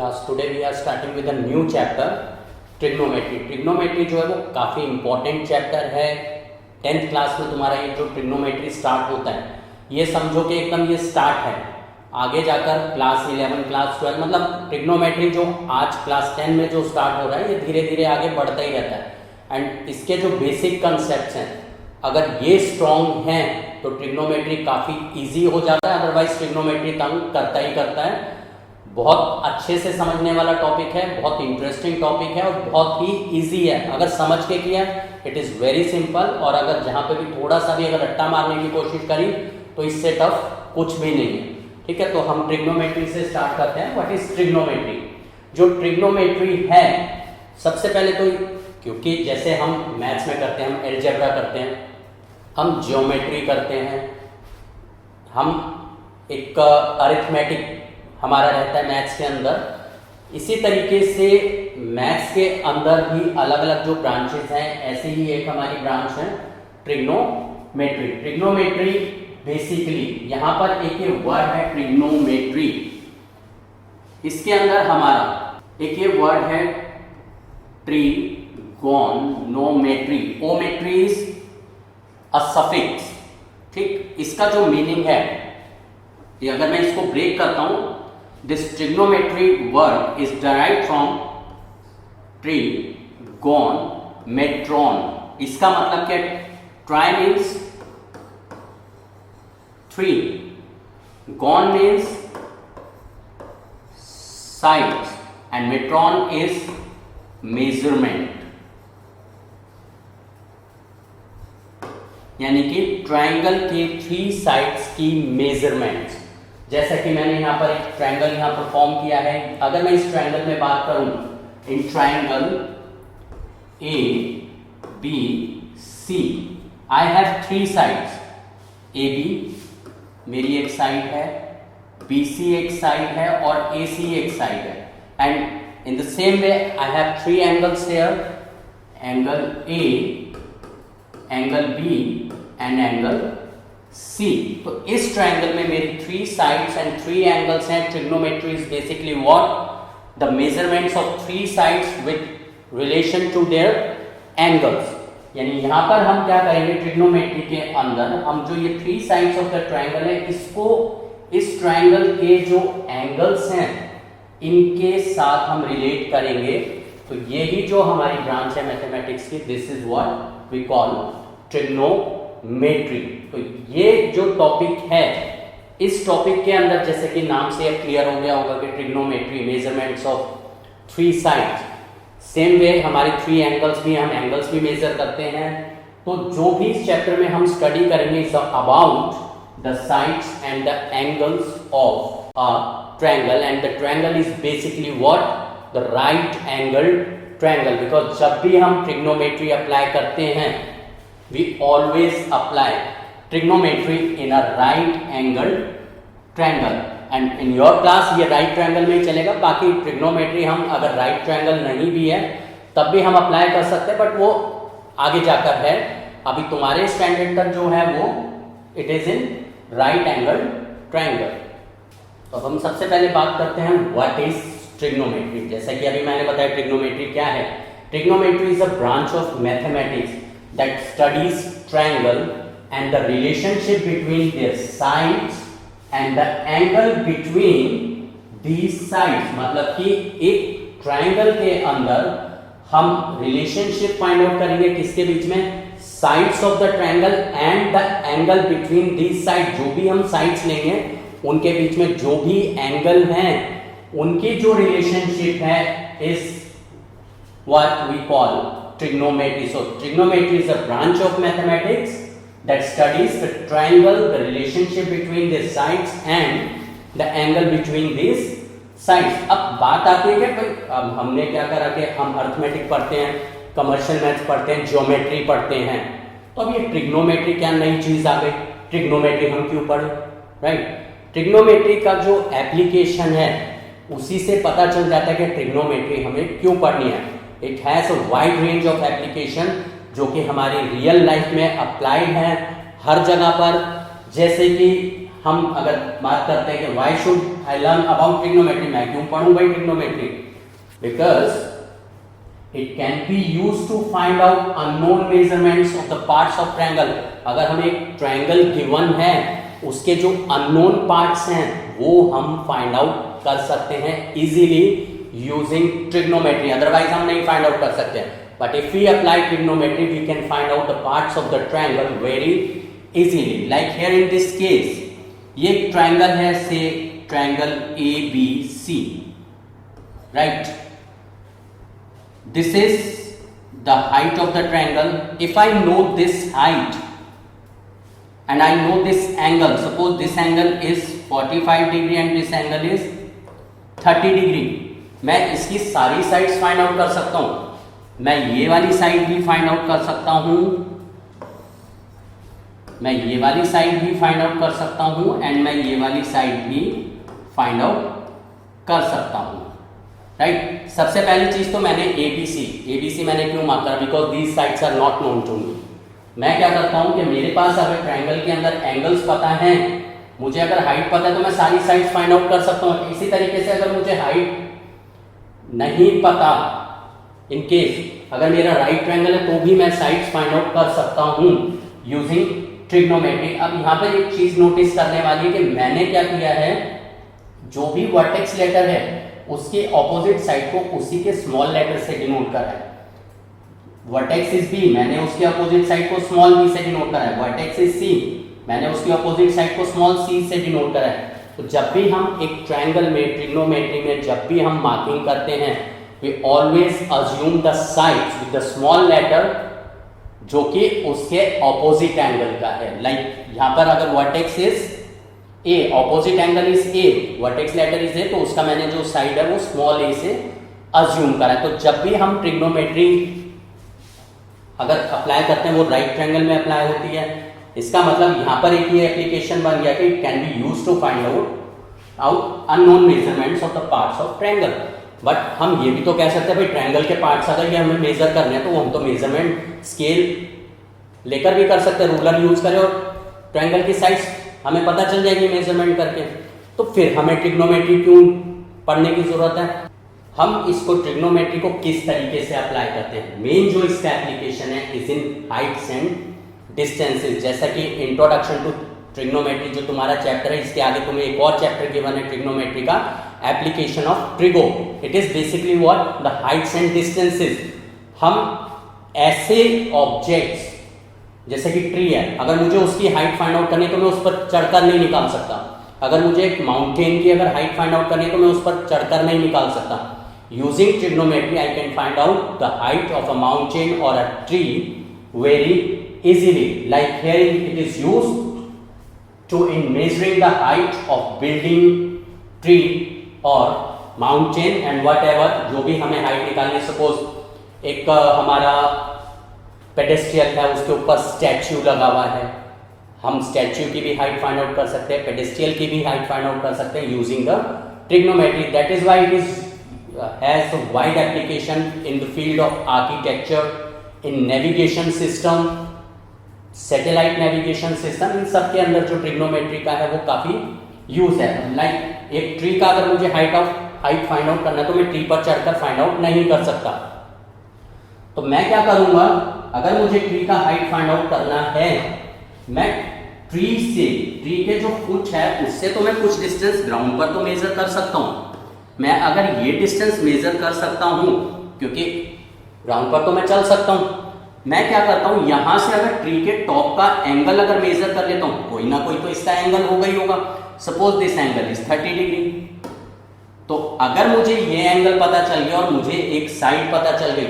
class. Today we are starting with a new chapter, trigonometry. Trigonometry जो है वो काफ़ी important chapter है. 10th क्लास में तुम्हारा ये जो trigonometry start होता है, ये समझो कि एकदम ये start है. आगे जाकर क्लास 11, क्लास 12 मतलब ट्रिग्नोमेट्री जो आज क्लास 10 में जो स्टार्ट हो रहा है ये धीरे धीरे आगे बढ़ता ही रहता है. एंड इसके जो बेसिक कंसेप्ट्स हैं अगर ये स्ट्रॉन्ग हैं तो ट्रिग्नोमेट्री काफ़ी इजी हो जाता है. अदरवाइज ट्रिग्नोमेट्री तंग करता ही करता है. बहुत अच्छे से समझने वाला टॉपिक है, बहुत इंटरेस्टिंग टॉपिक है और बहुत ही इजी है. अगर समझ के किया इट इज़ वेरी सिंपल, और अगर जहाँ पे भी थोड़ा सा भी अगर रट्टा मारने की कोशिश करी तो इससे टफ कुछ भी नहीं है. ठीक है, तो हम ट्रिग्नोमेट्री से स्टार्ट करते हैं. What is trigonometry? जो ट्रिग्नोमेट्री है सबसे पहले तो, क्योंकि जैसे हम मैथ्स में करते हैं, हम एलजेब्रा करते हैं, हम ज्योमेट्री करते हैं, हम एक अरिथमेटिक हमारा रहता है मैथ्स के अंदर. इसी तरीके से मैथ्स के अंदर भी अलग अलग जो ब्रांचेस हैं, ऐसे ही एक हमारी ब्रांच है ट्रिग्नोमेट्री. ट्रिग्नोमेट्री बेसिकली यहाँ पर एक ये वर्ड है ट्रिग्नोमेट्री, इसके अंदर हमारा एक ये वर्ड है trigonometry. Ometry is a suffix. ठीक, इसका जो मीनिंग है ये अगर मैं इसको ब्रेक करता हूं, this trigonometry word is derived from trigonometron. इसका मतलब क्या? Tri means three, gon means sides and metron is measurement. यानी कि ट्रायंगल के 3 साइड्स की मेजरमेंट्स. जैसा कि मैंने यहां पर एक ट्रायंगल यहां पर फॉर्म किया है. अगर मैं इस ट्रायंगल में बात करूं, in triangle A B C I have 3 sides. A B मेरी एक साइड है, बी सी एक साइड है और ए सी एक साइड है. And in the same way I have 3 angles here, angle A, angle B and angle C. तो इस triangle में मेरी 3 sides and 3 angles हैं. Trigonometry is basically what? The measurements of 3 sides with relation to their angles. यानी यहाँ पर हम क्या करेंगे ट्रिग्नोमेट्री के अंदर, हम जो ये 3 sides of the triangle है इसको इस triangle के जो angles हैं इनके साथ हम रिलेट करेंगे. तो यही जो हमारी ब्रांच है मैथमेटिक्स की, this is what we call trigonometry. तो ये जो टॉपिक है, इस टॉपिक के अंदर जैसे कि नाम से क्लियर हो गया होगा कि trigonometry measurements of 3 sides. Same way हमारे 3 एंगल्स भी, हम एंगल्स भी मेजर करते हैं. तो जो भी इस चैप्टर में हम स्टडी करेंगे is about the sides and the angles of a triangle, and the triangle is basically what? The right angled triangle. Because जब भी हम trigonometry apply करते हैं, we always apply trigonometry in a right angled triangle. And in your class ये right triangle में ही चलेगा. बाकी trigonometry हम अगर right triangle नहीं भी है तब भी हम अप्लाई कर सकते हैं, बट वो आगे जाकर है. अभी तुम्हारे स्टैंडर्ड तक जो है वो it is in right angled triangle. तो हम सबसे पहले बात करते हैं व्हाट इज ट्रिग्नोमेट्री. जैसा कि अभी मैंने बताया ट्रिग्नोमेट्री क्या है. Trigonometry is a branch of mathematics that studies triangle and the relationship between their sides and the angle between these sides. मतलब कि एक ट्रायंगल के अंदर हम रिलेशनशिप फाइंड आउट करेंगे किसके बीच में? Sides of the triangle and the angle between these side. जो भी हम साइड्स लेंगे उनके बीच में जो भी एंगल हैं उनकी जो रिलेशनशिप है is what we call trigonometry. So trigonometry is a branch of mathematics that studies the triangle, the relationship between the sides and the angle between this sides. अब बात आती है कि भाई अब हमने क्या करा कि हम अरिथमेटिक पढ़ते हैं, कमर्शियल मैथ्स पढ़ते हैं, ज्योमेट्री पढ़ते हैं, तो अब ये ट्रिग्नोमेट्री क्या नई चीज आ गई? ट्रिग्नोमेट्री हम क्यों पढ़े? राइट. ट्रिग्नोमेट्री का जो एप्लीकेशन है उसी से पता चल जाता है कि ट्रिग्नोमेट्री हमें क्यों पढ़नी है. It has a wide range of application जो कि हमारी रियल लाइफ में अप्लाइड है हर जगह पर. जैसे कि हम अगर बात करते हैं कि why should I learn about trigonometry, मैं क्यों पढ़ूं भाई trigonometry, because it can be used to find out unknown measurements of the parts of triangle। अगर हमें एक ट्रायंगल गिवन है, उसके जो अननोन पार्ट्स हैं वो हम फाइंड आउट कर सकते हैं इजीली यूजिंग ट्रिग्नोमेट्री, अदरवाइज हम नहीं फाइंड आउट कर सकते हैं। But if we apply trigonometry we can find out the parts of the triangle very easily. Like here in this case, ये एक ट्रायंगल है, say triangle ABC, right. This is the height of the triangle. If I know this height and I know this angle, suppose this angle is 45 degree and this angle is 30 degree, मैं इसकी सारी sides find out कर सकता हूं। मैं ये वाली side भी फाइंड आउट कर सकता हूं, मैं ये वाली साइड भी फाइंड आउट कर सकता हूं एंड मैं ये वाली साइड भी फाइंड आउट कर सकता हूं, राइट। सबसे पहली चीज तो मैंने ABC मैंने क्यों मार्क करा, because these sides are not known to me. मैं क्या करता हूं कि मेरे पास अगर ट्रायंगल के अंदर एंगल्स पता है, मुझे अगर हाइट पता है तो मैं सारी साइड्स फाइंड आउट कर सकता हूं। इसी तरीके से अगर मुझे हाइट नहीं पता, इन केस अगर मेरा राइट ट्रायंगल है तो भी मैं साइड्स फाइंड आउट कर सकता हूं यूजिंग ट्रिग्नोमेट्री। अब यहां पर एक चीज नोटिस करने वाली है कि मैंने क्या किया है, जो भी वर्टेक्स लेटर है उसके ऑपोजिट साइड को उसी के स्मॉल लेटर से डिनोट करा है। वर्टेक्स इज बी, मैंने उसके ऑपोजिट साइड को स्मॉल बी से डिनोट करा है। वर्टेक्स इज सी, मैंने उसके ऑपोजिट साइड को स्मॉल सी से डिनोट करा है। तो जब भी हम एक ट्रायंगल में ट्रिग्नोमेट्री में जब भी हम मार्किंग करते हैं, we always assume the sides with the small letter जो कि उसके ऑपोजिट एंगल का है। लाइक यहां पर अगर vertex is A, opposite angle is A, vertex letter is A, तो उसका मैंने जो साइड है वो स्मॉल a से अज्यूम करा है। तो जब भी हम ट्रिग्नोमेट्री अगर अप्लाई करते हैं वो राइट ट्रायंगल में अप्लाई होती है। इसका मतलब यहां पर एक ये एप्लीकेशन बन गया कि it can be used to find out unknown measurements of the parts of triangle. But हम ये भी तो कह सकते हैं भाई ट्रायंगल के पार्ट्स अगर ये हमें मेजर करने हैं तो वो हम तो मेजरमेंट स्केल लेकर भी कर सकते हैं, रूलर यूज करें और ट्रायंगल की साइड्स हमें पता चल जाएगी मेजरमेंट करके। तो फिर हमें ट्रिग्नोमेट्री क्यों पढ़ने की जरूरत है? हम इसको ट्रिग्नोमेट्री को किस तरीके से अप्लाई करते हैं, मेन जो इसका एप्लीकेशन है is in Heights and distances. जैसा कि इंट्रोडक्शन टू ट्रिग्नोमेट्री जो तुम्हारा चैप्टर है, इसके आगे तुम्हें एक और चैप्टर गिवन है ट्रिग्नोमेट्री का, application of trigo. It is basically what, the Heights and distances. हम ऐसे ऑब्जेक्ट्स जैसे कि ट्री है, अगर मुझे उसकी हाइट फाइंड आउट करनी है तो मैं उस पर चढ़कर नहीं निकाल सकता। अगर मुझे एक माउंटेन की अगर हाइट फाइंड आउट करनी है तो मैं उस पर चढ़कर नहीं निकाल सकता। Using trigonometry I can find out the height of a mountain और a tree very easily. Like here it is used to in measuring the height of building, tree और माउंटेन एंड व्हाटएवर जो भी हमें height निकालनी है। Suppose एक हमारा पेडेस्ट्रियल है, उसके ऊपर स्टैच्यू लगा हुआ है, हम स्टैच्यू की भी हाइट फाइंड आउट कर सकते हैं, पेडेस्ट्रियल की भी हाइट फाइंड आउट कर सकते हैं using the trigonometry. That is why it is has a wide application in the field of architecture, in navigation system, satellite navigation system, इन सब के अंदर जो ट्रिग्नोमेट्री का है वो काफी यूज है। लाइक एक ट्री का अगर मुझे हाइट फाइंड आउट करना है तो मैं ट्री पर चढ़कर फाइंड आउट नहीं कर सकता। तो मैं क्या करूंगा, अगर मुझे ट्री का हाइट फाइंड आउट करना है, मैं ट्री के जो फुट है उससे तो मैं कुछ डिस्टेंस ग्राउंड पर तो मेजर कर सकता हूं। मैं अगर ये डिस्टेंस मेजर कर सकता हूं क्योंकि ग्राउंड पर तो मैं चल सकता हूं, मैं क्या करता हूं यहां से अगर ट्री के टॉप का एंगल अगर मेजर कर लेता हूं, कोई ना कोई तो इसका एंगल होगा ही होगा। Suppose this angle is 30 degree, तो अगर मुझे ये एंगल पता चल गया और मुझे एक साइड पता चल गई,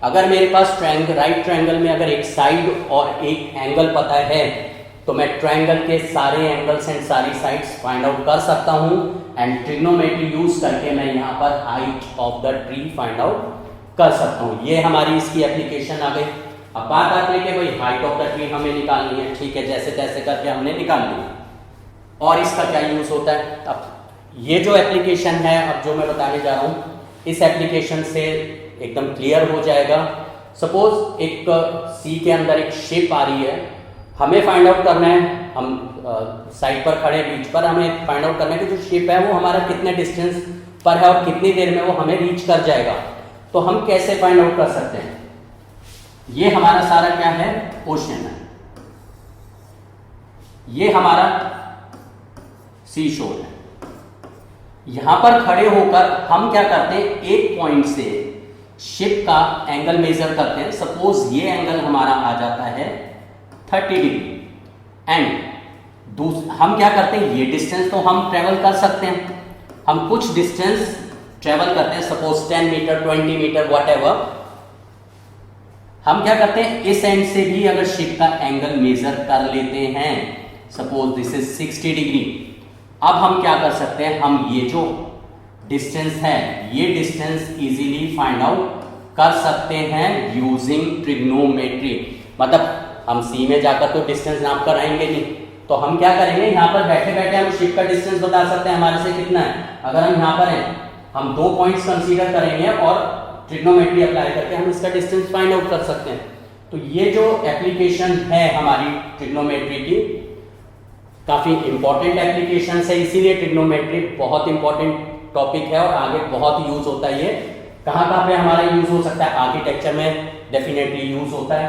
अगर मेरे पास राइट ट्रायंगल में अगर एक साइड और एक एंगल पता है तो मैं ट्रायंगल के सारे एंगल्स एंड सारी साइड्स फाइंड आउट कर सकता हूं एंड ट्रिग्नोमेट्री यूज करके मैं यहां पर height of the tree find out कर सकता हूं। ये हमारी इसकी एप्लीकेशन आ गई। अब बात आती है कि भाई हाइट ऑफ द ट्री हमें निकालनी है, ठीक है, जैसे तैसे करके हमने निकाल ली। और इसका क्या यूज होता है? अब ये जो एप्लीकेशन है, अब जो मैं बताने जा रहा हूं, इस एप्लीकेशन से एकदम क्लियर हो जाएगा। सपोज एक सी के अंदर एक शेप आ रही है, हमें फाइंड आउट करना है, हम साइड पर खड़े बीच पर, हमें फाइंड आउट करना है कि जो शिप है वो हमारा कितने डिस्टेंस पर है और कितनी देर में वो हमें रीच कर जाएगा। तो हम कैसे फाइंड आउट कर सकते हैं? ये हमारा सारा क्या है? ओशन है, ये हमारा सी शोर है। यहां पर खड़े होकर हम क्या करते हैं, एक पॉइंट से शिप का एंगल मेजर करते हैं। सपोज ये एंगल हमारा आ जाता है 30 डिग्री एंड हम क्या करते हैं, ये डिस्टेंस तो हम ट्रेवल कर सकते हैं, हम कुछ डिस्टेंस ट्रेवल करते हैं, सपोज 10 मीटर 20 मीटर व्हाटएवर। हम क्या करते हैं, इस एंड से भी अगर शिप का एंगल मेजर कर लेते हैं, सपोज दिस इज 60 डिग्री। अब हम क्या कर सकते हैं, हम ये जो डिस्टेंस है ये डिस्टेंस इजीली फाइंड आउट कर सकते हैं यूजिंग ट्रिग्नोमेट्री। मतलब हम सी में जाकर तो डिस्टेंस नाप कर आएंगे नहीं, तो हम क्या करेंगे, यहाँ पर बैठे बैठे हम शिप का डिस्टेंस बता सकते हैं हमारे से कितना है। अगर हम यहाँ पर हैं, हम 2 पॉइंट्स कंसीडर करेंगे और ट्रिग्नोमेट्री अप्लाई करके हम इसका डिस्टेंस फाइंड आउट कर सकते हैं। तो ये जो एप्लीकेशन है हमारी ट्रिग्नोमेट्री की, काफी इंपॉर्टेंट एप्लीकेशन है, इसीलिए ट्रिग्नोमेट्री बहुत इंपॉर्टेंट टॉपिक है और आगे बहुत यूज होता है। ये कहाँ पे हमारा यूज हो सकता है, आर्किटेक्चर में डेफिनेटली यूज होता है,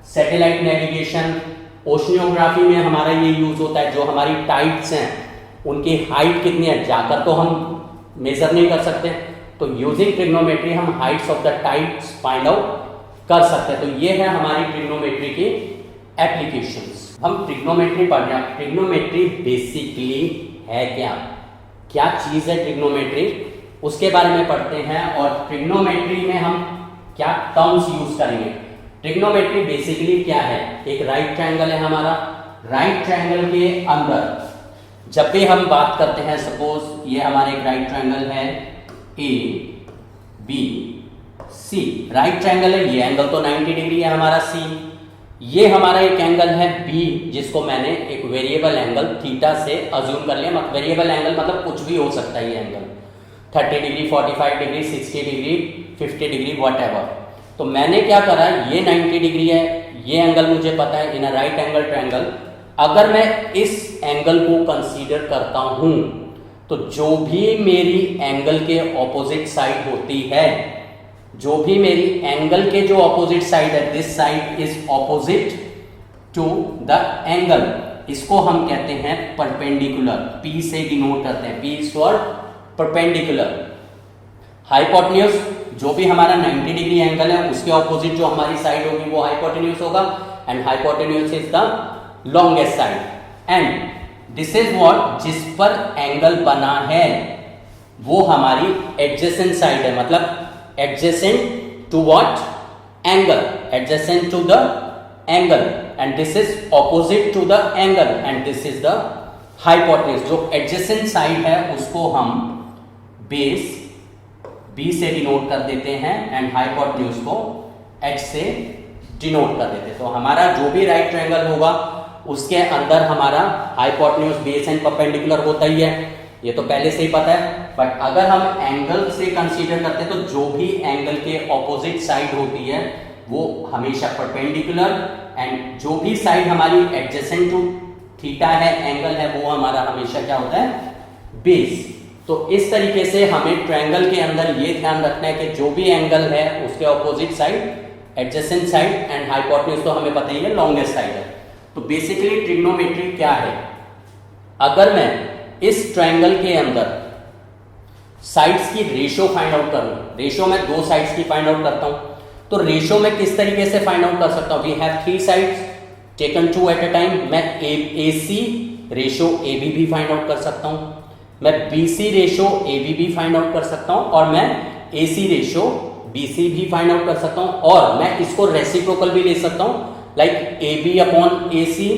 सैटेलाइट नेविगेशन, ओशियोग्राफी में हमारा ये यूज होता है। जो हमारी टाइड्स हैं उनकी हाइट कितनी है जाकर तो हम मेजर नहीं कर सकते, तो यूजिंग ट्रिग्नोमेट्री हम Heights of the tides find out कर सकते हैं। तो ये है हमारी ट्रिग्नोमेट्री की एप्लीकेशंस। हम ट्रिग्नोमेट्री पढ़ रहे हैं। ट्रिग्नोमेट्री बेसिकली है क्या, क्या चीज है ट्रिग्नोमेट्री, उसके बारे में पढ़ते हैं। और ट्रिग्नोमेट्री में हम क्या टर्म्स यूज करेंगे। ट्रिग्नोमेट्री बेसिकली क्या है, एक राइट ट्रायंगल है हमारा, राइट ट्रायंगल के अंदर जब भी हम बात करते हैं, सपोज ये हमारे एक राइट ट्रायंगल है A B C, right triangle है, ये एंगल तो 90 डिग्री है हमारा सी। ये हमारा एक एंगल है बी जिसको मैंने एक वेरिएबल एंगल थीटा से अज्यूम कर लिया। वेरिएबल एंगल मतलब कुछ भी हो सकता है, ये angle 30 degree 45 degree 60 degree 50 degree whatever. तो मैंने क्या करा, ये 90 डिग्री है, ये एंगल मुझे पता है इन अ राइट एंगल ट्रायंगल। अगर मैं इस एंगल को कंसीडर करता हूं तो जो भी मेरी एंगल के ऑपोजिट साइड होती है, जो भी मेरी एंगल के जो ऑपोजिट साइड है, this side is opposite to the angle, इसको हम कहते हैं परपेंडिकुलर, P से डिनोट करते हैं, P is for perpendicular. Hypotenuse जो भी हमारा 90 डिग्री एंगल है उसके ऑपोजिट जो हमारी साइड होगी वो हाइपोटेन्यूज होगा, and hypotenuse is the longest side, and this is what, जिस पर एंगल बना है वो हमारी एडजेसेंट साइड है। मतलब adjacent to what, angle, adjacent to the angle, and this is opposite to the angle, and this is the hypotenuse. जो adjacent side है उसको हम बेस B से डिनोट कर देते हैं एंड हाइपोटेन्यूज को H से डिनोट कर देते हैं। तो हमारा जो भी राइट ट्रायंगल होगा उसके अंदर हमारा हाइपोटेन्यूज, बेस एंड परपेंडिकुलर होता ही है, ये तो पहले से ही पता है। बट अगर हम एंगल से कंसीडर करते हैं तो जो भी एंगल के ऑपोजिट साइड होती है वो हमेशा परपेंडिकुलर, एंड जो भी साइड हमारी एडजेसेंट टू थीटा है, एंगल है, वो हमारा हमेशा क्या होता है, बेस। तो इस तरीके से हमें ट्रायंगल के अंदर ये ध्यान रखना है कि जो भी एंगल है उसके opposite side, adjacent side, and hypotenuse तो हमें पता ही है लॉन्गेस्ट साइड है। तो बेसिकली ट्रिग्नोमेट्री क्या है, अगर मैं इस ट्रायंगल के अंदर साइड्स की रेशियो फाइंड आउट करूं, रेशियो में 2 साइड्स की फाइंड आउट करता हूं, तो रेशियो में किस तरीके से फाइंड आउट कर सकता हूं, we have 3 sides taken 2 at a time. मैं AC रेशियो AB भी फाइंड आउट कर सकता हूं, मैं BC रेशियो AB भी फाइंड आउट कर सकता हूं, और मैं AC रेशियो BC भी फाइंड आउट कर सकता हूं, और मैं इसको रेसिप्रोकल भी ले सकता हूं, like AB upon AC,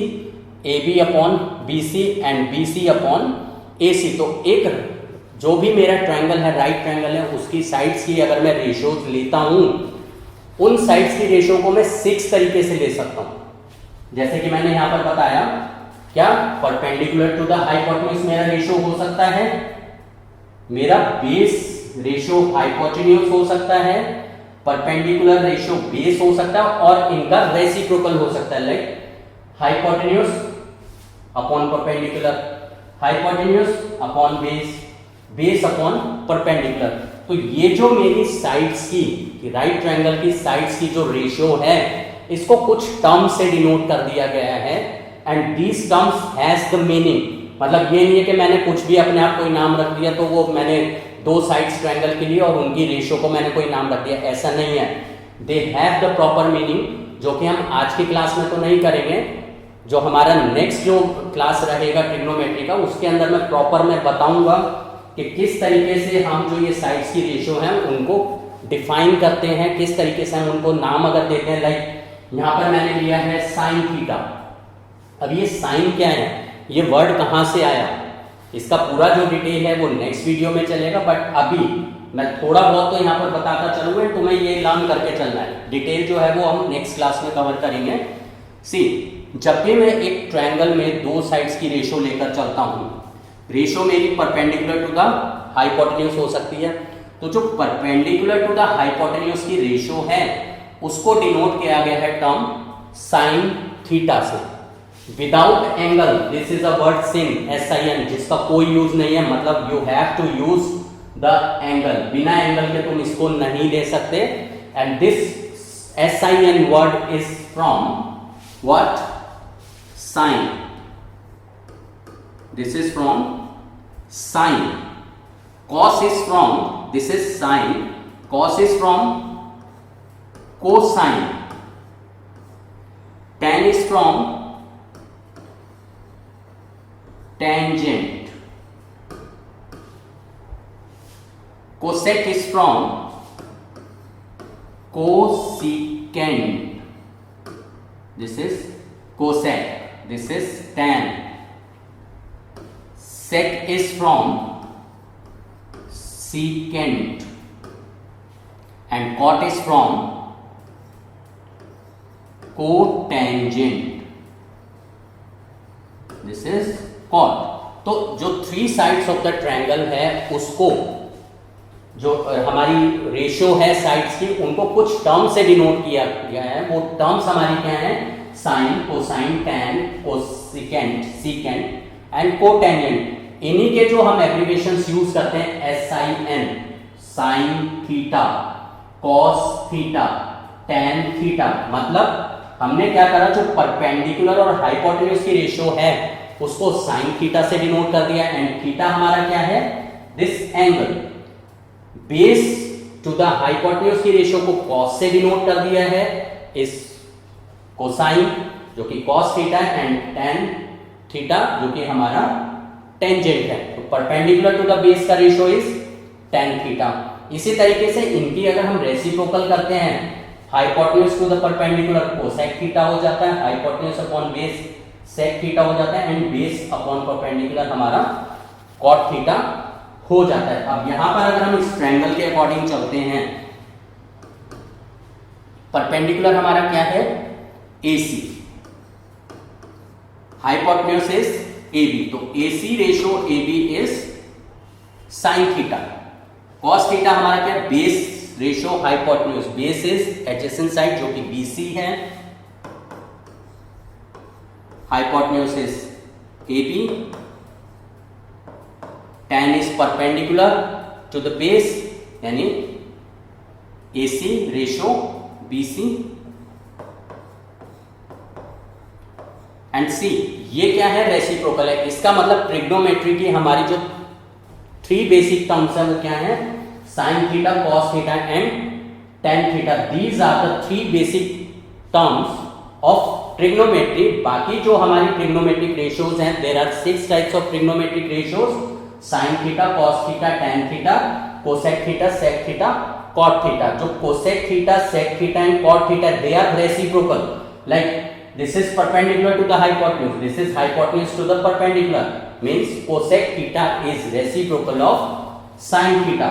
AB upon BC and BC upon AC। तो एक जो भी मेरा ट्रायंगल है, राइट ट्रायंगल है, उसकी साइड्स की अगर मैं रेशियोज लेता हूं, उन साइड्स की रेशियो को मैं 6 तरीके से ले सकता हूं। जैसे कि मैंने यहां पर बताया, क्या परपेंडिकुलर टू द हाइपोटेन्यूज मेरा रेशियो हो सकता है, मेरा बेस रेशियो हाइपोटेन्यूज हो सकता है, परपेंडिकुलर रेशियो बेस हो सकता है, और इनका रेसिप्रोकल हो सकता है, like hypotenuse upon perpendicular, hypotenuse upon base, base upon perpendicular. तो ये जो मेरी साइड्स की, राइट ट्रायंगल की साइड्स की जो रेशियो है, इसको कुछ टर्म्स से डिनोट कर दिया गया है। And these terms has the meaning, मतलब ये नहीं है कि मैंने कुछ भी अपने आप कोई नाम रख दिया तो वो मैंने दो साइड्स ट्रायंगल के लिए और उनकी रेशियो को मैंने कोई नाम रख दिया, ऐसा नहीं है। They have the proper meaning, जो कि हम आज की क्लास में तो नहीं करेंगे। जो हमारा नेक्स्ट जो क्लास रहेगा ट्रिग्नोमेट्री का, उसके अंदर मैं प्रॉपर मैं बताऊंगा कि किस तरीके से हम जो ये साइड्स की रेशियो है उनको डिफाइन करते हैं, किस तरीके से हम उनको नाम अगर देते हैं। लाइक यहाँ पर मैंने लिया है साइन थीटा। अब ये साइन क्या है, ये वर्ड कहाँ से आया, इसका पूरा जो डिटेल है वो नेक्स्ट वीडियो में चलेगा, बट अभी मैं थोड़ा बहुत तो यहाँ पर बताता चलूंगा, तुम्हें ये लर्न करके चलना है। डिटेल जो है वो हम नेक्स्ट क्लास में कवर करेंगे। सी, जब भी मैं एक ट्रायंगल में दो साइड्स की रेशियो लेकर चलता हूँ, रेशियो मेरी परपेंडिकुलर टू द हाइपोटेन्यूज हो सकती है, तो जो परपेंडिकुलर टू द हाइपोटेन्यूज की रेशियो है उसको डिनोट किया गया है टर्म साइन थीटा से। Without angle, this is a word sin, SIN, जिसका कोई यूज नहीं है, मतलब you have to use the angle, बिना एंगल के तुम इसको नहीं ले सकते। And this SIN word is from what, sine, this is from sine. cos is from, this is sine, cos is from cosine, tan is from tangent, cosec is from cosecant, this is cosec, this is tan, sec is from secant, and cot is from cotangent, this is cot। तो जो three sides of the triangle है उसको, जो हमारी ratio है sides की, उनको कुछ टर्म से डिनोट किया गया है। वो टर्म्स हमारी क्या है, sine, cosine, tan, cosecant, secant and cotangent. इन्हीं के जो हम एब्रिविएशंस यूज करते हैं, SIN, sine theta, cos theta, tan theta. मतलब हमने क्या करा, जो परपेंडिकुलर और हाइपोटेन्यूज की रेशियो है उसको साइन थीटा से डिनोट कर दिया। एंड थीटा हमारा क्या है, this angle. Base to the hypotenuse की रेशियो को कॉस से डिनोट कर दिया है, इस कोसाइन जो कि cos theta, and tan theta जो कि हमारा टेंजेंट है। तो परपेंडिकुलर टू द बेस का रेशियो इज tan थीटा। इसी तरीके से इनकी अगर हम रेसिप्रोकल करते हैं, hypotenuse to the perpendicular cosec theta हो जाता है, hypotenuse upon base sec theta हो जाता है, एंड बेस अपॉन परपेंडिकुलर हमारा कॉट थीटा हो जाता है। अब यहां पर अगर हम इस ट्रायंगल के अकॉर्डिंग चलते हैं, परपेंडिकुलर हमारा क्या है, AC, हाइपोटेन्यूज इज AB, तो AC ratio AB is sine theta. Cos theta हमारा क्या, base ratio hypotenuse, base is adjacent side जो कि BC है, hypotenuse is AB, tan is perpendicular to the base, यानी AC ratio BC, and C, ये क्या है, रेसिप्रोकल है। इसका मतलब ट्रिग्नोमेट्री की हमारी जो थ्री बेसिक टर्म्स है वो क्या है, sine theta, cos theta and tan theta. These are the three basic terms of trigonometry. बाकी जो हमारी ट्रिग्नोमेट्रिक रेशियोज हैं, there are 6 types of trigonometric ratios, sine theta, cos theta, tan theta, cosec theta, sec theta, cot theta. जो cosec theta, sec theta and cot theta, they are reciprocal. Like this is perpendicular to the hypotenuse, this is hypotenuse to the perpendicular, means cosec theta is reciprocal of sin theta,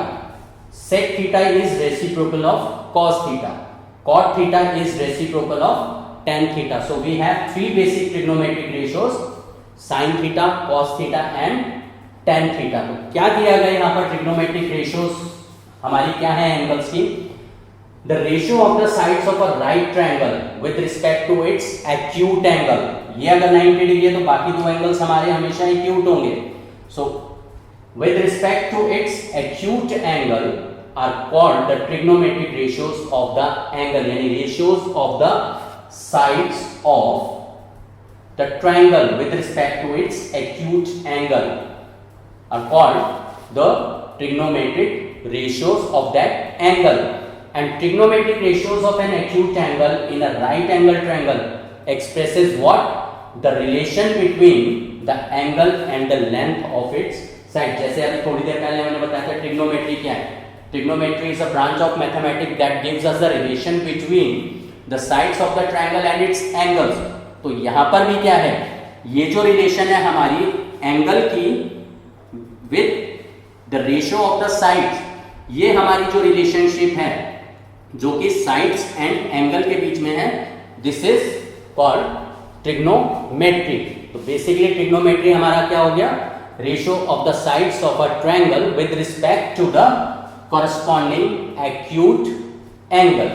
sec theta is reciprocal of cos theta, cot theta is reciprocal of tan theta. So we have three basic trigonometric ratios, sin theta, cos theta and tan theta। तो क्या दिया गया यहाँ पर trigonometric ratios हमारी क्या है angles की, the ratio of the sides of a right triangle with respect to its acute angle. ये अगर 90 डिग्री है तो बाकी दो एंगल्स हमारे हमेशा एक्यूट होंगे। So with respect to its acute angle are called the trigonometric ratios of the angle, यानी ratios of the sides of the triangle with respect to its acute angle are called the trigonometric ratios of that angle. And trigonometric ratios of an acute angle in a right angle triangle expresses what? The relation between the angle and the length of its side. जैसे अभी थोड़ी देर पहले मैंने बताया था trigonometry क्या है। Trigonometry is a branch of mathematics that gives us the relation between the sides of the triangle and its angles. तो यहां पर भी क्या है, ये जो रिलेशन है हमारी एंगल की with the ratio of the sides, ये हमारी जो रिलेशनशिप है जो कि साइड्स एंड एंगल के बीच में है, दिस इज कॉल्ड ट्रिग्नोमेट्री। तो बेसिकली ट्रिग्नोमेट्री हमारा क्या हो गया, ratio of the sides of a triangle with respect to the corresponding acute angle.